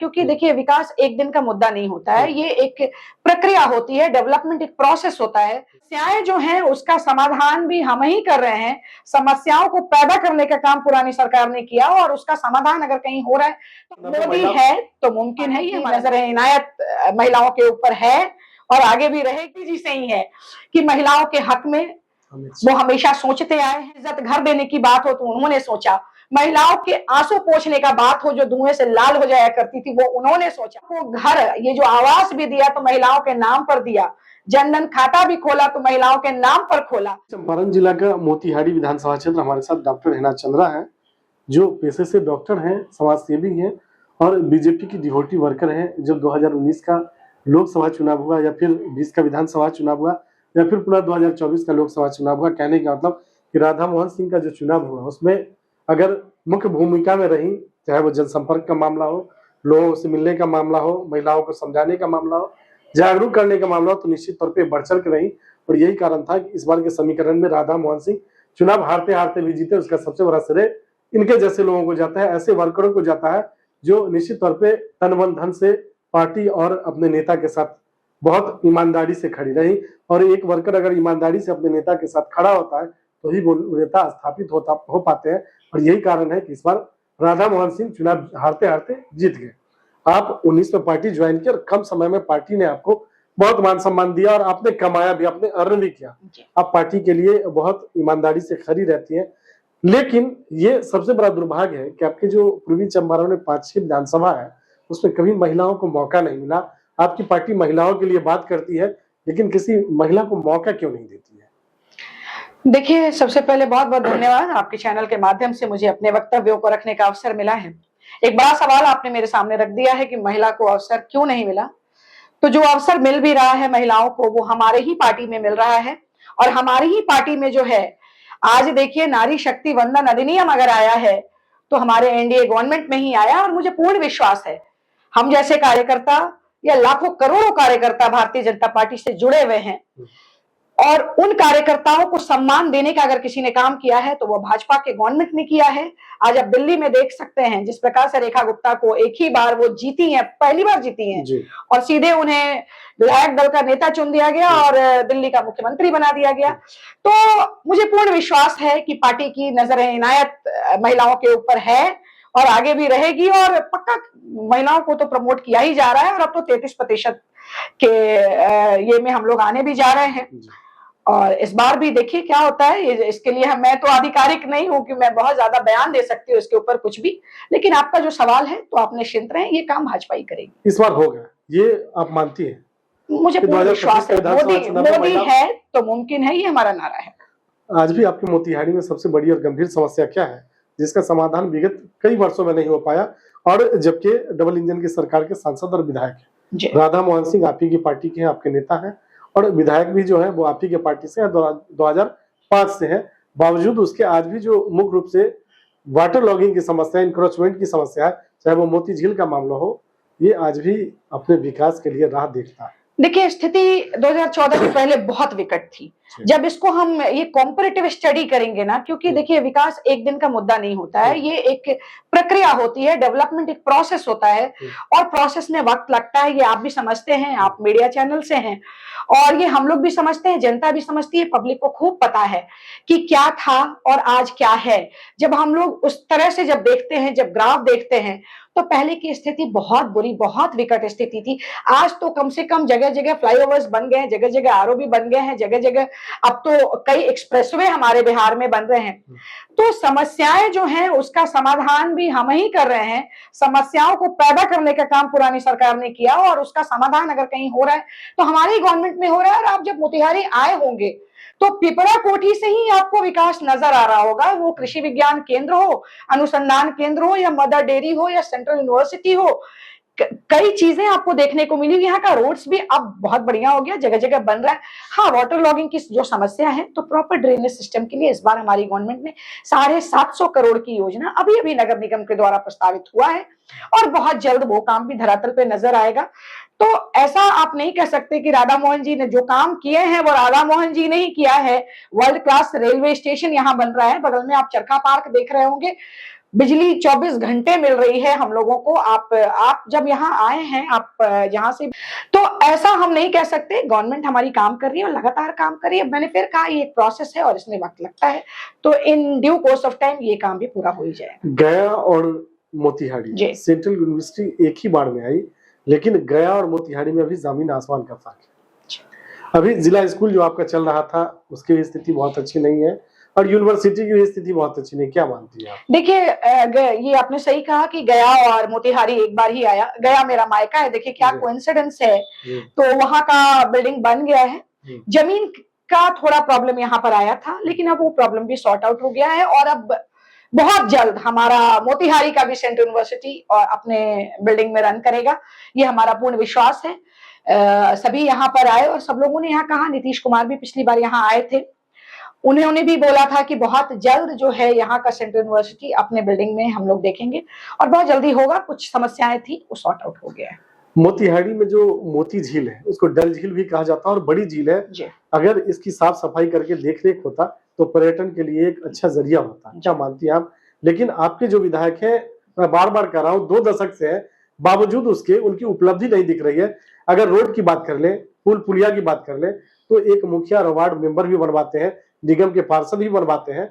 क्योंकि देखिए विकास एक दिन का मुद्दा नहीं होता है, ये एक प्रक्रिया होती है, डेवलपमेंट एक प्रोसेस होता है। समस्याएं जो हैं उसका समाधान भी हम ही कर रहे हैं। समस्याओं को पैदा करने का काम पुरानी सरकार ने किया और उसका समाधान अगर कहीं हो रहा है तो मोदी है तो मुमकिन है। ये नजर इनायत महिलाओं के ऊपर है और आगे भी रहेगी जी। सही है कि महिलाओं के हक में वो हमेशा सोचते आए हैं। इज्जत घर देने की बात हो तो उन्होंने सोचा, महिलाओं के आंसू पोंछने का बात हो जो धुएं से लाल हो जाया करती थी वो उन्होंने सोचा। वो घर, ये जो आवास भी दिया तो महिलाओं के नाम पर दिया, जनधन खाता भी खोला तो महिलाओं के नाम पर खोला। चंपारण जिला का मोतिहारी विधानसभा क्षेत्र, हमारे साथ डॉक्टर हिना चंद्रा है जो पेशे से डॉक्टर हैं, समाज सेवी हैं और बीजेपी की डिवोटी वर्कर हैं। जब 2019 का लोकसभा चुनाव हुआ या फिर 20 का विधानसभा चुनाव हुआ या फिर पूरा 2024 का लोकसभा चुनाव हुआ, कहने का मतलब कि राधा मोहन सिंह का जो चुनाव हुआ उसमें अगर मुख्य भूमिका में रही, चाहे वो जनसंपर्क का मामला हो, लोगों से मिलने का मामला हो, महिलाओं को समझाने का मामला हो, जागरूक करने का मामला हो, तो निश्चित तौर पे बढ़ चढ़ के रही। और यही कारण था कि इस बार के समीकरण में राधा मोहन सिंह चुनाव हारते हारते भी जीते। उसका सबसे बड़ा श्रेय इनके जैसे लोगों को जाता है, ऐसे वर्करों को जाता है जो निश्चित तौर पे तन मन धन से पार्टी और अपने नेता के साथ बहुत ईमानदारी से खड़ी रही। और एक वर्कर अगर ईमानदारी से अपने नेता के साथ खड़ा होता है तो ही वो नेता स्थापित हो पाते हैं। और यही कारण है कि इस बार राधा मोहन सिंह चुनाव हारते हारते जीत गए। आप 19 में पार्टी ज्वाइन की और कम समय में पार्टी ने आपको बहुत मान सम्मान दिया और आपने कमाया भी, आपने अर्न भी किया। आप पार्टी के लिए बहुत ईमानदारी से खड़ी रहती है। लेकिन ये सबसे बड़ा दुर्भाग्य है कि आपके जो पूर्वी चंपारण में 5-6 विधानसभा है उसमें कभी महिलाओं को मौका नहीं मिला। आपकी पार्टी महिलाओं के लिए बात करती है लेकिन किसी महिला को मौका क्यों नहीं देती है? देखिए, सबसे पहले बहुत बहुत धन्यवाद, आपके चैनल के माध्यम से मुझे अपने वक्तव्यों को रखने का अवसर मिला है। एक बड़ा सवाल आपने मेरे सामने रख दिया है कि महिला को अवसर क्यों नहीं मिला। तो जो अवसर मिल भी रहा है महिलाओं को वो हमारे ही पार्टी में मिल रहा है। और हमारी ही पार्टी में जो है, आज देखिए नारी शक्ति वंदन अधिनियम अगर आया है तो हमारे एनडीए गवर्नमेंट में ही आया। और मुझे पूर्ण विश्वास है हम जैसे कार्यकर्ता या लाखों करोड़ों कार्यकर्ता भारतीय जनता पार्टी से जुड़े हुए हैं और उन कार्यकर्ताओं को सम्मान देने का अगर किसी ने काम किया है तो वो भाजपा के गवर्नमेंट ने किया है। आज आप दिल्ली में देख सकते हैं जिस प्रकार से रेखा गुप्ता को एक ही बार वो जीती हैं, पहली बार जीती हैं और सीधे उन्हें विधायक दल का नेता चुन दिया गया और दिल्ली का मुख्यमंत्री बना दिया गया। तो मुझे पूर्ण विश्वास है कि पार्टी की नजर इनायत महिलाओं के ऊपर है और आगे भी रहेगी। और पक्का महिलाओं को तो प्रमोट किया ही जा रहा है और अब तो 33% के ये में हम लोग आने भी जा रहे हैं। और इस बार भी देखिए क्या होता है। इसके लिए मैं तो आधिकारिक नहीं हूं कि मैं बहुत ज्यादा बयान दे सकती हूँ इसके ऊपर कुछ भी, लेकिन आपका जो सवाल है तो आप निश्चिंत रहें, ये काम भाजपा ही करेगी। इस बार होगा, ये आप मानती हैं? मुझे पूर्ण विश्वास है। मोदी है तो मुमकिन है, ये हमारा नारा है। आज भी आपके मोतिहारी में सबसे बड़ी और गंभीर समस्या क्या है जिसका समाधान विगत कई वर्षों में नहीं हो पाया, और जबकि डबल इंजन की सरकार के सांसद और विधायक हैं? राधा मोहन सिंह आप ही की पार्टी के हैं, आपके नेता हैं और विधायक भी जो है वो आप ही के पार्टी से 2005 से है। बावजूद उसके आज भी जो मुख्य रूप से वाटर लॉगिंग की समस्या, इंक्रोचमेंट की समस्या है, चाहे वो मोती झील का मामला हो, ये आज भी अपने विकास के लिए राह देखता है। देखिए, स्थिति 2014 के पहले बहुत विकट थी। जब इसको हम ये कॉम्परेटिव स्टडी करेंगे ना, क्योंकि देखिए विकास एक दिन का मुद्दा नहीं होता है, ये एक प्रक्रिया होती है, डेवलपमेंट एक प्रोसेस होता है और प्रोसेस में वक्त लगता है। ये आप भी समझते हैं, आप मीडिया चैनल से हैं और ये हम लोग भी समझते हैं, जनता भी समझती है, पब्लिक को खूब पता है कि क्या था और आज क्या है। जब हम लोग उस तरह से जब देखते हैं, जब ग्राफ देखते हैं, तो पहले की स्थिति बहुत बुरी, बहुत विकट स्थिति थी। आज तो कम से कम जगह जगह फ्लाईओवर्स बन गए हैं, जगह जगह आरओबी बन गए हैं, जगह जगह अब तो कई एक्सप्रेसवे हमारे बिहार में बन रहे हैं। तो समस्याएं जो हैं उसका समाधान भी हम ही कर रहे हैं। समस्याओं को पैदा करने का काम पुरानी सरकार ने किया और उसका समाधान अगर कहीं हो रहा है तो हमारी गवर्नमेंट में हो रहा है। और आप जब मोतिहारी आए होंगे तो पिपरा कोठी से ही आपको विकास नजर आ रहा होगा। वो कृषि विज्ञान केंद्र हो, अनुसंधान केंद्र हो या मदर डेयरी हो या सेंट्रल यूनिवर्सिटी हो, कई चीजें आपको देखने को मिली। यहाँ का रोड्स भी अब बहुत बढ़िया हो गया, जगह जगह बन रहा है। हाँ, वाटर लॉगिंग की जो समस्या है तो प्रॉपर ड्रेनेज सिस्टम के लिए इस बार हमारी गवर्नमेंट ने 750 करोड़ की योजना अभी नगर निगम के द्वारा प्रस्तावित हुआ है और बहुत जल्द वो काम भी धरातल पे नजर आएगा। तो ऐसा आप नहीं कह सकते कि राधा मोहन जी ने जो काम किए हैं वो राधा मोहन जी ने ही किया है। वर्ल्ड क्लास रेलवे स्टेशन यहाँ बन रहा है, बगल में आप चरखा पार्क देख रहे होंगे, बिजली 24 घंटे मिल रही है हम लोगों को। आप जब यहाँ आए हैं, आप यहाँ से, तो ऐसा हम नहीं कह सकते। गवर्नमेंट हमारी काम कर रही है और लगातार काम कर रही है। मैंने फिर कहा ये एक प्रोसेस है और इसमें वक्त लगता है, तो in due course of time ये काम भी पूरा हो ही जाएगा। गया और मोतिहारी सेंट्रल यूनिवर्सिटी एक ही बार में आई, लेकिन गया और मोतिहारी में अभी जमीन आसमान का फर्क है। अभी जिला स्कूल जो आपका चल रहा था उसकी स्थिति बहुत अच्छी नहीं है और यूनिवर्सिटी की स्थिति बहुत अच्छी नहीं, क्या मानती है आप? देखिए, ये आपने सही कहा कि गया और मोतिहारी एक बार ही आया। गया मेरा मायका है, देखिए क्या कोइंसिडेंस है। तो वहां का बिल्डिंग बन गया है, जमीन का थोड़ा प्रॉब्लम यहाँ पर आया था, लेकिन अब वो प्रॉब्लम भी सॉर्ट आउट हो गया है और अब बहुत जल्द हमारा मोतिहारी का भी सेंट्रल यूनिवर्सिटी और अपने बिल्डिंग में रन करेगा, ये हमारा पूर्ण विश्वास है। सभी यहाँ पर आए और सब लोगों ने यहाँ कहा, नीतीश कुमार भी पिछली बार यहाँ आए थे, उन्होंने भी बोला था कि बहुत जल्द जो है यहाँ का सेंट्रल यूनिवर्सिटी अपने बिल्डिंग में हम लोग देखेंगे और बहुत जल्दी होगा। कुछ समस्याएं थी, वो सॉर्ट आउट हो गया है। मोतिहारी में जो मोती झील है उसको डल झील भी कहा जाता है और बड़ी झील है, अगर इसकी साफ सफाई करके देख रेख होता तो पर्यटन के लिए एक अच्छा जरिया होता। क्या मानती हैं आप? लेकिन आपके जो विधायक है, मैं बार बार कह रहा हूँ, 2 दशक से है, बावजूद उसके उनकी उपलब्धि नहीं दिख रही है। अगर रोड की बात कर ले, पुल पुलिया की बात कर ले, तो एक मुखिया और वार्ड मेंबर भी बनवाते हैं, निगम के पार्षद भी बनवाते हैं।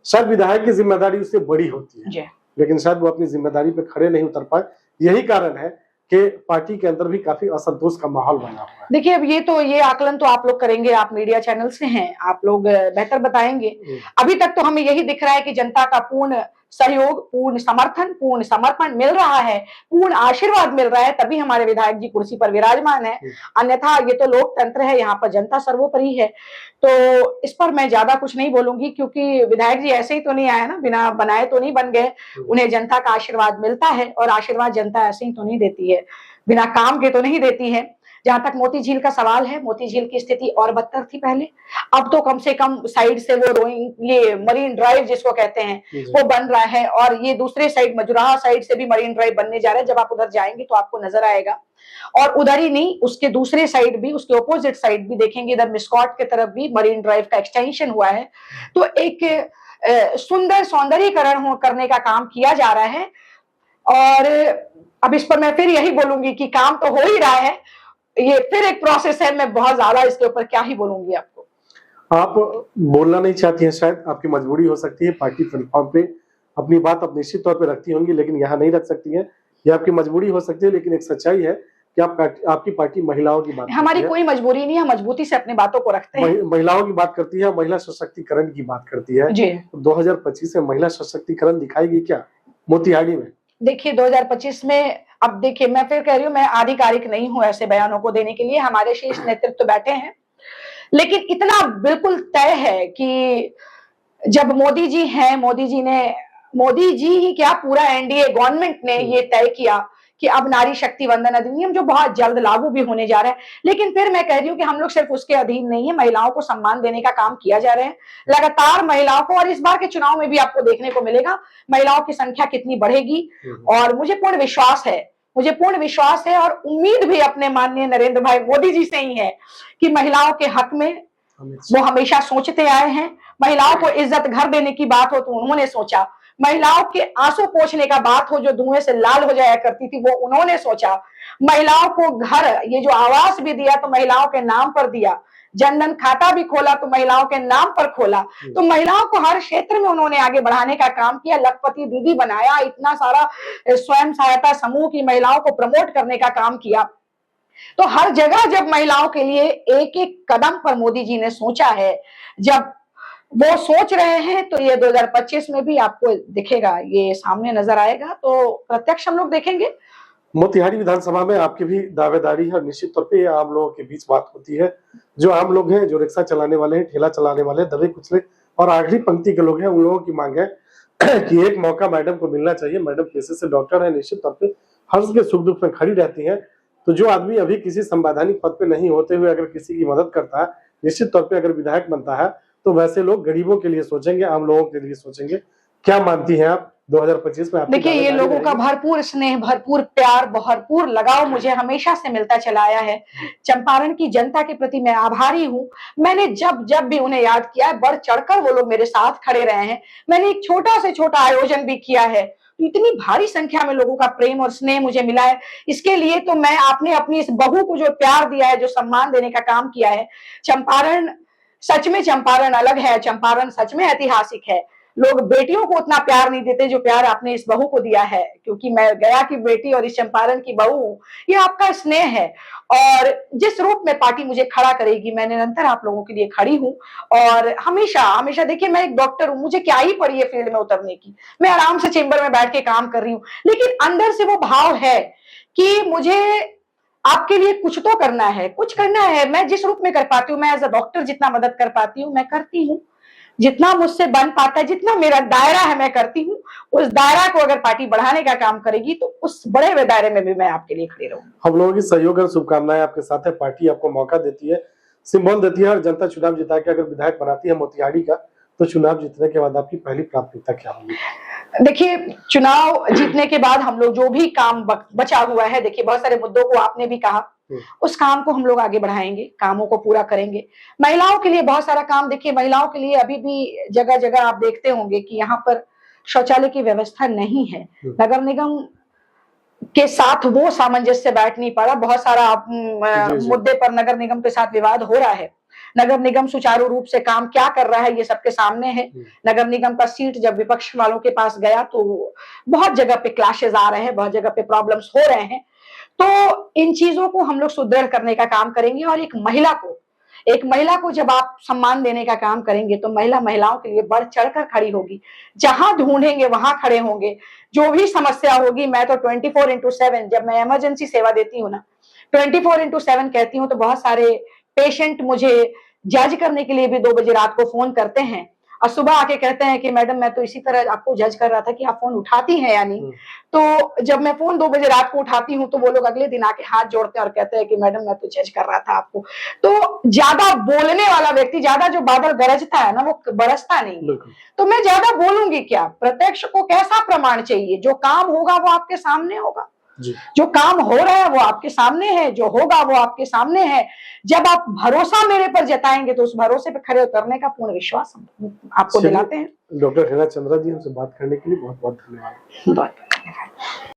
शायद विधायक की जिम्मेदारी उससे बड़ी होती है, लेकिन शायद वो अपनी जिम्मेदारी पे खड़े नहीं उतर पाए। यही कारण है कि पार्टी के अंदर भी काफी असंतोष का माहौल बना हुआ है। देखिए, अब ये आकलन तो आप लोग करेंगे, आप मीडिया चैनल से हैं, आप लोग बेहतर बताएंगे। अभी तक तो हमें यही दिख रहा है कि जनता का पूर्ण सहयोग, पूर्ण समर्थन, पूर्ण समर्पण मिल रहा है, पूर्ण आशीर्वाद मिल रहा है, तभी हमारे विधायक जी कुर्सी पर विराजमान है। अन्यथा ये तो लोकतंत्र है, यहाँ पर जनता सर्वोपरि है। तो इस पर मैं ज्यादा कुछ नहीं बोलूंगी, क्योंकि विधायक जी ऐसे ही तो नहीं आए ना, बिना बनाए तो नहीं बन गए। उन्हें जनता का आशीर्वाद मिलता है और आशीर्वाद जनता ऐसे ही तो नहीं देती है, बिना काम के तो नहीं देती है। जहां तक मोती झील का सवाल है, मोती झील की स्थिति और बदतर थी पहले, अब तो कम से कम साइड से वो रोइंग, ये मरीन ड्राइव जिसको कहते हैं, वो बन रहा है और ये दूसरे साइड मजुराहा साइड से भी मरीन ड्राइव बनने जा रहा है। जब आप उधर जाएंगे तो आपको नजर आएगा। और उधर ही नहीं, उसके दूसरे साइड भी, उसके ऑपोजिट साइड भी देखेंगे, इधर मिस्कॉट की तरफ भी मरीन ड्राइव का एक्सटेंशन हुआ है। तो एक सुंदर सौंदर्यीकरण करने का काम किया जा रहा है। और अब इस पर मैं फिर यही बोलूंगी कि काम तो हो ही रहा है, ये फिर एक प्रोसेस है। मैं बहुत ज्यादा इसके ऊपर क्या ही बोलूंगी आपको। आप बोलना नहीं चाहती हैं, शायद आपकी मजबूरी हो सकती है। पार्टी प्लेटफॉर्म पे अपनी बात आप निश्चित तौर पे रखती होंगी, लेकिन यहाँ नहीं रख सकती हैं, ये आपकी मजबूरी हो सकती है। लेकिन एक सच्चाई है कि आपकी पार्टी महिलाओं की बात, हमारी कोई मजबूरी नहीं है, मजबूती से अपनी बातों को रखते हैं। महिलाओं की बात करती है, महिला सशक्तिकरण की बात करती है। 2025 में महिला सशक्तिकरण दिखाएगी क्या मोतिहारी में? देखिए, 2025 में, अब देखिए, मैं फिर कह रही हूँ, मैं आधिकारिक नहीं हूं ऐसे बयानों को देने के लिए, हमारे शीर्ष नेतृत्व बैठे हैं। लेकिन इतना बिल्कुल तय है कि जब मोदी जी हैं, मोदी जी ही क्या, पूरा एनडीए गवर्नमेंट ने ये तय किया कि अब नारी शक्ति वंदन अधिनियम जो बहुत जल्द लागू भी होने जा रहा है। लेकिन फिर मैं कह रही हूँ कि हम लोग सिर्फ उसके अधीन नहीं है, महिलाओं को सम्मान देने का काम किया जा रहा है लगातार महिलाओं को। और इस बार के चुनाव में भी आपको देखने को मिलेगा महिलाओं की संख्या कितनी बढ़ेगी। और मुझे पूर्ण विश्वास है और उम्मीद भी अपने माननीय नरेंद्र भाई मोदी जी से ही है कि महिलाओं के हक में वो हमेशा सोचते आए हैं। महिलाओं को इज्जत घर देने की बात हो तो उन्होंने सोचा, महिलाओं के आंसू पोंछने का बात हो जो धुएं से लाल हो जाया करती थी, वो उन्होंने सोचा। महिलाओं को घर, ये जो आवास भी दिया तो महिलाओं के नाम पर दिया, जनधन खाता भी खोला तो महिलाओं के नाम पर खोला। तो महिलाओं को हर क्षेत्र में उन्होंने आगे बढ़ाने का काम किया, लखपति दीदी बनाया, इतना सारा स्वयं सहायता समूह की महिलाओं को प्रमोट करने का काम किया। तो हर जगह जब महिलाओं के लिए एक एक कदम पर मोदी जी ने सोचा है, जब वो सोच रहे हैं, तो ये 2025 में भी आपको दिखेगा, ये सामने नजर आएगा, तो प्रत्यक्ष हम लोग देखेंगे। मोतिहारी विधानसभा में आपकी भी दावेदारी है और निश्चित तौर पे आम लोगों के बीच बात होती है। जो आम लोग हैं, जो रिक्शा चलाने वाले हैं, ठेला चलाने वाले, दबे कुचले और आखिरी पंक्ति के लोग हैं, उन लोगों की मांग है कि एक मौका मैडम को मिलना चाहिए। मैडम पेशे से डॉक्टर है, निश्चित तौर पे हर के सुख दुख में खड़ी रहती है। तो जो आदमी अभी किसी संवैधानिक पद पे नहीं होते हुए अगर किसी की मदद करता है, निश्चित तौर पे अगर विधायक बनता है, तो वैसे लोग गरीबों के लिए सोचेंगे, आम लोगों के लिए सोचेंगे। क्या मानती हैं आप 2025 में आपकी देखिए, ये दावेदारी लोगों का रहेगी? भरपूर स्नेह, भरपूर प्यार, भरपूर लगाव मुझे हमेशा से मिलता चला आया है। चंपारण की जनता के प्रति मैं आभारी हूँ। मैंने जब जब भी उन्हें याद किया है, बढ़ चढ़कर वो लोग मेरे साथ खड़े रहे हैं। मैंने एक छोटा से छोटा आयोजन भी किया है, तो इतनी भारी संख्या में लोगों का प्रेम और स्नेह मुझे मिला है। इसके लिए तो मैं आपने अपनी इस बहू को जो प्यार दिया है, जो सम्मान देने का काम किया है, चंपारण सच में चंपारण अलग है, चंपारण सच में ऐतिहासिक है। लोग बेटियों को उतना प्यार नहीं देते जो प्यार आपने इस बहू को दिया है, क्योंकि मैं गया की बेटी और इस चंपारण की बहू, ये आपका स्नेह है। और जिस रूप में पार्टी मुझे खड़ा करेगी, मैं निरंतर आप लोगों के लिए खड़ी हूँ। और हमेशा हमेशा देखिए, मैं एक डॉक्टर हूँ, मुझे क्या ही पड़ी है फील्ड में उतरने की। मैं आराम से चेंबर में बैठ के काम कर रही हूँ, लेकिन अंदर से वो भाव है कि मुझे आपके लिए कुछ तो करना है, कुछ करना है। मैं जिस रूप में कर पाती हूँ, मैं एज अ डॉक्टर जितना मदद कर पाती हूँ मैं करती हूँ, जितना मुझसे बन पाता है, जितना मेरा दायरा है मैं करती हूँ। उस दायरा को अगर पार्टी बढ़ाने का काम करेगी तो उस बड़े हुए दायरे में भी मैं आपके लिए खड़ी रहूंगी। हम लोगों की सहयोग और शुभकामनाएं आपके साथ है। पार्टी आपको मौका देती है, सिंबल देती है, और जनता चुनाव जिता के अगर विधायक बनाती है मोतिहारी का, तो चुनाव जीतने के बाद आपकी पहली प्राथमिकता क्या होगी? देखिए, चुनाव जीतने के बाद हम लोग जो भी काम बचा हुआ है, देखिए बहुत सारे मुद्दों को आपने भी कहा, उस काम को हम लोग आगे बढ़ाएंगे, कामों को पूरा करेंगे। महिलाओं के लिए बहुत सारा काम, देखिए महिलाओं के लिए अभी भी जगह जगह आप देखते होंगे कि यहाँ पर शौचालय की व्यवस्था नहीं है। नगर निगम के साथ वो सामंजस्य बैठ नहीं पा रहा। बहुत सारा मुद्दे पर नगर निगम के साथ विवाद हो रहा है। नगर निगम सुचारू रूप से काम क्या कर रहा है ये सबके सामने है। नगर निगम का सीट जब विपक्ष वालों के पास गया तो बहुत जगह पे क्लैशेस आ रहे हैं, बहुत जगह पे प्रॉब्लम्स हो रहे हैं। तो इन चीजों को हम लोग सुदृढ़ करने का काम करेंगे। और एक महिला को जब आप सम्मान देने का काम करेंगे तो महिला महिलाओं के लिए बढ़ चढ़कर खड़ी होगी। जहां ढूंढेंगे वहां खड़े होंगे। जो भी समस्या होगी, मैं तो 24/7 जब मैं इमरजेंसी सेवा देती हूँ ना, 24/7 कहती हूँ, तो बहुत सारे पेशेंट मुझे जज करने के लिए भी 2 बजे रात को फोन करते हैं और सुबह आके कहते हैं कि मैडम मैं तो इसी तरह आपको जज कर रहा था कि आप फोन उठाती हैं या नहीं। तो जब मैं फोन 2 बजे रात को उठाती हूँ तो वो लोग अगले दिन आके हाथ जोड़ते हैं और कहते हैं कि मैडम मैं तो जज कर रहा था आपको। तो ज्यादा बोलने वाला व्यक्ति, ज्यादा जो बादल गरजता है ना, वो बरसता नहीं। तो मैं ज्यादा बोलूंगी क्या? प्रत्यक्ष को कैसा प्रमाण चाहिए? जो काम होगा वो आपके सामने होगा। जो काम हो रहा है वो आपके सामने है, जो होगा वो आपके सामने है। जब आप भरोसा मेरे पर जताएंगे तो उस भरोसे पर खड़े उतरने का पूर्ण विश्वास हम आपको दिलाते हैं। डॉक्टर हेना चंद्रा जी, हमसे बात करने के लिए बहुत बहुत धन्यवाद।